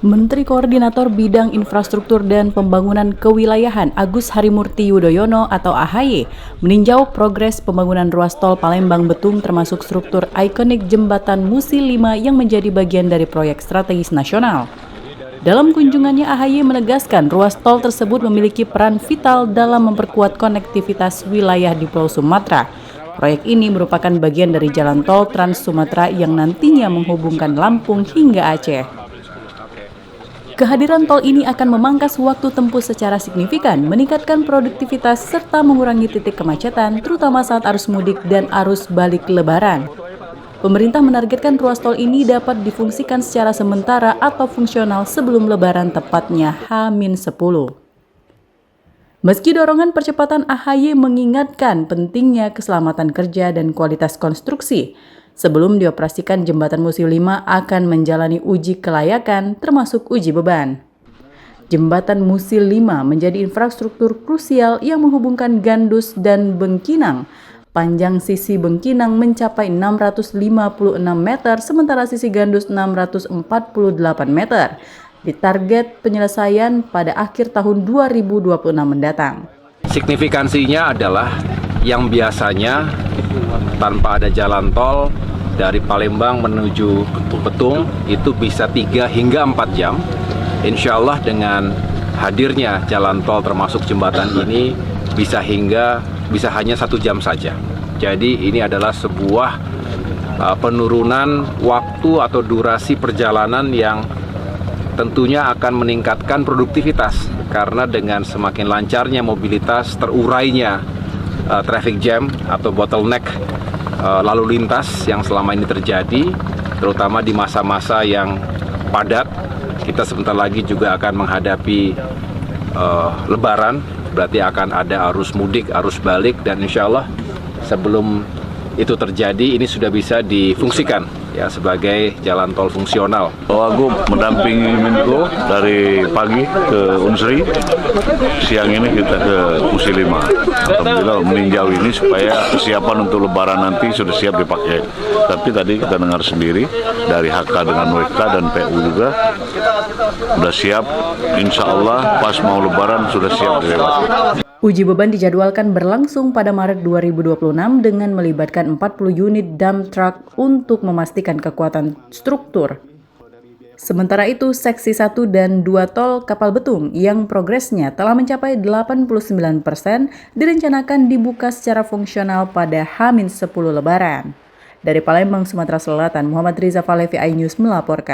Menteri Koordinator Bidang Infrastruktur dan Pembangunan Kewilayahan Agus Harimurti Yudhoyono atau AHY meninjau progres pembangunan ruas tol Palembang-Betung termasuk struktur ikonik Jembatan Musi 5 yang menjadi bagian dari proyek strategis nasional. Dalam kunjungannya, AHY menegaskan ruas tol tersebut memiliki peran vital dalam memperkuat konektivitas wilayah di Pulau Sumatera. Proyek ini merupakan bagian dari jalan tol Trans Sumatera yang nantinya menghubungkan Lampung hingga Aceh. Kehadiran tol ini akan memangkas waktu tempuh secara signifikan, meningkatkan produktivitas, serta mengurangi titik kemacetan, terutama saat arus mudik dan arus balik Lebaran. Pemerintah menargetkan ruas tol ini dapat difungsikan secara sementara atau fungsional sebelum Lebaran, tepatnya H-10. Meski dorongan percepatan, AHY mengingatkan pentingnya keselamatan kerja dan kualitas konstruksi. Sebelum dioperasikan, Jembatan Musi 5 akan menjalani uji kelayakan termasuk uji beban. Jembatan Musi 5 menjadi infrastruktur krusial yang menghubungkan Gandus dan Bengkinang. Panjang sisi Bengkinang mencapai 656 meter, sementara sisi Gandus 648 meter. Ditarget penyelesaian pada akhir tahun 2026 mendatang. Signifikansinya adalah yang biasanya tanpa ada jalan tol dari Palembang menuju Betung itu bisa 3 hingga 4 jam. Insya Allah dengan hadirnya jalan tol termasuk jembatan ini bisa hanya 1 jam saja. Jadi ini adalah sebuah penurunan waktu atau durasi perjalanan yang tentunya akan meningkatkan produktivitas karena dengan semakin lancarnya mobilitas, terurainya traffic jam atau bottleneck lalu lintas yang selama ini terjadi, terutama di masa-masa yang padat. Kita sebentar lagi juga akan menghadapi Lebaran, berarti akan ada arus mudik, arus balik, dan insya Allah sebelum itu terjadi ini sudah bisa difungsikan ya sebagai jalan tol fungsional. Wagub mendampingi Menko dari pagi ke Unsri, siang ini kita ke Musi 5. Alhamdulillah meninjau ini supaya kesiapan untuk Lebaran nanti sudah siap dipakai. Tapi tadi kita dengar sendiri dari HK dengan WK dan PU juga sudah siap. Insya Allah pas mau Lebaran sudah siap dilewati. Uji beban dijadwalkan berlangsung pada Maret 2026 dengan melibatkan 40 unit dump truck untuk memastikan kekuatan struktur. Sementara itu, seksi 1 dan 2 tol Kapal Betung yang progresnya telah mencapai 89% direncanakan dibuka secara fungsional pada H-10 Lebaran. Dari Palembang, Sumatera Selatan, Muhammad Riza Falevi, iNews melaporkan.